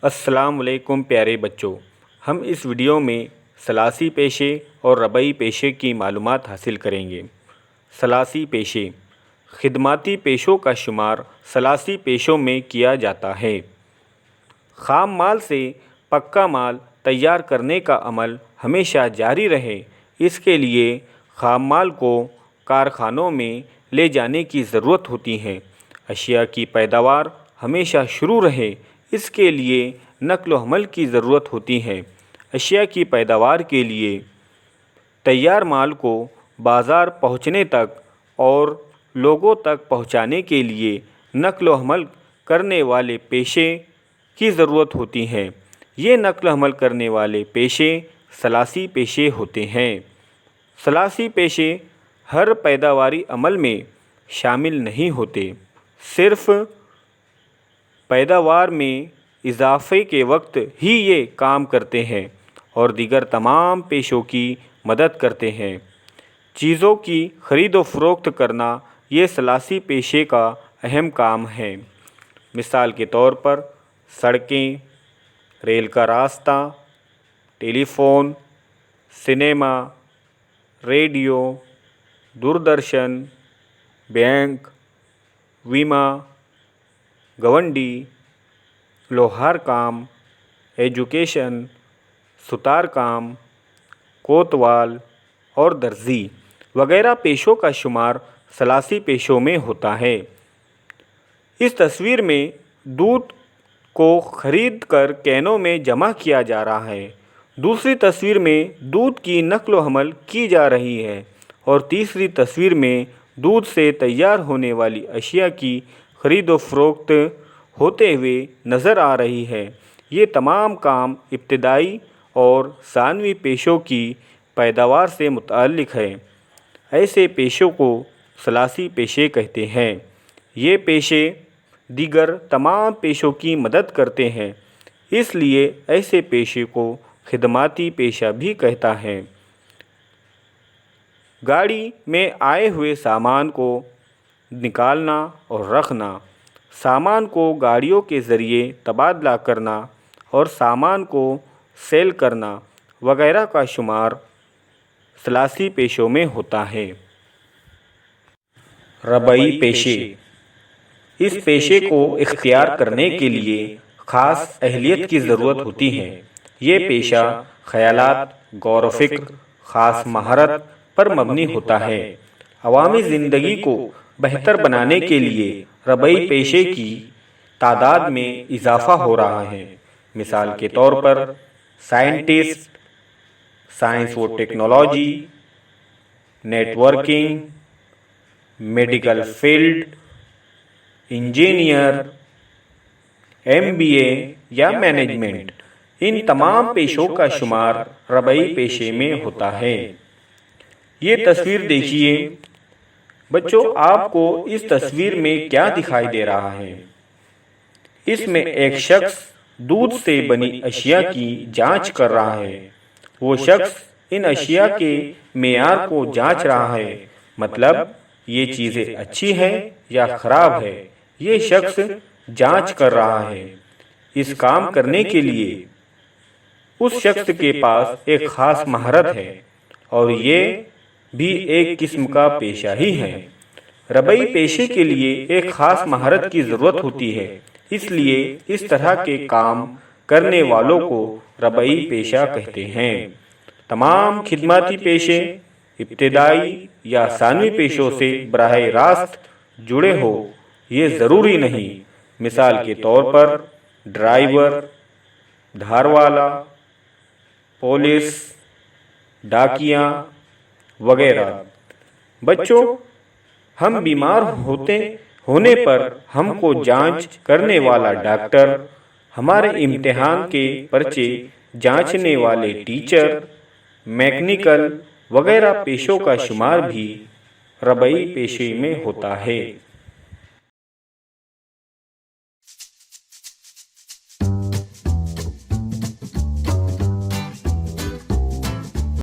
السلام علیکم پیارے بچوں، ہم اس ویڈیو میں ثلاثی پیشے اور ربعی پیشے کی معلومات حاصل کریں گے۔ ثلاثی پیشے: خدماتی پیشوں کا شمار ثلاثی پیشوں میں کیا جاتا ہے۔ خام مال سے پکا مال تیار کرنے کا عمل ہمیشہ جاری رہے، اس کے لیے خام مال کو کارخانوں میں لے جانے کی ضرورت ہوتی ہے۔ اشیاء کی پیداوار ہمیشہ شروع رہے، اس کے لیے نقل و حمل کی ضرورت ہوتی ہے۔ اشیاء کی پیداوار کے لیے تیار مال کو بازار پہنچنے تک اور لوگوں تک پہنچانے کے لیے نقل و حمل کرنے والے پیشے کی ضرورت ہوتی ہے۔ یہ نقل و حمل کرنے والے پیشے ثلاثی پیشے ہوتے ہیں۔ ثلاثی پیشے ہر پیداواری عمل میں شامل نہیں ہوتے، صرف پیداوار میں اضافے کے وقت ہی یہ کام کرتے ہیں اور دیگر تمام پیشوں کی مدد کرتے ہیں۔ چیزوں کی خرید و فروخت کرنا یہ ثلاثی پیشے کا اہم کام ہے۔ مثال کے طور پر سڑکیں، ریل کا راستہ، telephone, cinema, radio, Doordarshan, bank, بیمہ، گونڈی، لوہار کام، ایجوکیشن، ستار کام، کوتوال اور درزی وغیرہ پیشوں کا شمار ثلاثی پیشوں میں ہوتا ہے۔ اس تصویر میں دودھ کو خرید کر کینوں میں جمع کیا جا رہا ہے، دوسری تصویر میں دودھ کی نقل و حمل کی جا رہی ہے اور تیسری تصویر میں دودھ سے تیار ہونے والی اشیاء کی خرید و فروخت ہوتے ہوئے نظر آ رہی ہے۔ یہ تمام کام ابتدائی اور ثانوی پیشوں کی پیداوار سے متعلق ہے۔ ایسے پیشوں کو ثلاثی پیشے کہتے ہیں۔ یہ پیشے دیگر تمام پیشوں کی مدد کرتے ہیں، اس لیے ایسے پیشے کو خدماتی پیشہ بھی کہتا ہے۔ گاڑی میں آئے ہوئے سامان کو نکالنا اور رکھنا، سامان کو گاڑیوں کے ذریعے تبادلہ کرنا اور سامان کو سیل کرنا وغیرہ کا شمار ثلاثی پیشوں میں ہوتا ہے۔ ربعی پیشے: اس پیشے کو اختیار کرنے کے لیے خاص اہلیت کی ضرورت ہوتی ہے۔ یہ پیشہ خیالات، غور و فکر، خاص مہارت پر مبنی ہوتا ہے۔ عوامی زندگی کو بہتر بنانے کے لیے ربعی پیشے کی تعداد میں اضافہ ہو رہا ہے۔ مثال کے طور پر سائنٹسٹ، سائنس و technology, networking, medical field, engineer, MBA یا مینجمنٹ، ان تمام پیشوں کا شمار ربعی پیشے میں ہوتا ہے۔ یہ تصویر دیکھیے بچوں، آپ کو اس تصویر میں کیا دکھائی دے رہا ہے؟ اس میں ایک شخص دودھ سے بنی اشیاء کی جانچ کر رہا ہے۔ وہ شخص ان اشیاء کے معیار کو جانچ رہا ہے، مطلب یہ چیزیں اچھی ہیں یا خراب ہے، یہ شخص جانچ کر رہا ہے۔ اس کام کرنے کے لیے اس شخص کے پاس ایک خاص مہارت ہے اور یہ بھی ایک قسم کا پیشہ ہی ہے۔ ربعی پیشے کے لیے ایک خاص مہارت کی ضرورت ہوتی ہے، اس لیے اس طرح کے کام کرنے والوں کو ربعی پیشہ کہتے ہیں۔ تمام خدماتی پیشے ابتدائی یا ثانوی پیشوں سے براہ راست جڑے ہو یہ ضروری نہیں۔ مثال کے طور پر ڈرائیور، دھار والا، پولیس، ڈاکیا وغیرہ۔ بچوں، ہم بیمار ہونے پر ہم کو جانچ کرنے والا ڈاکٹر، ہمارے امتحان کے پرچے جانچنے والے ٹیچر، میکینیکل وغیرہ پیشوں کا شمار بھی ربعی پیشے میں ہوتا ہے۔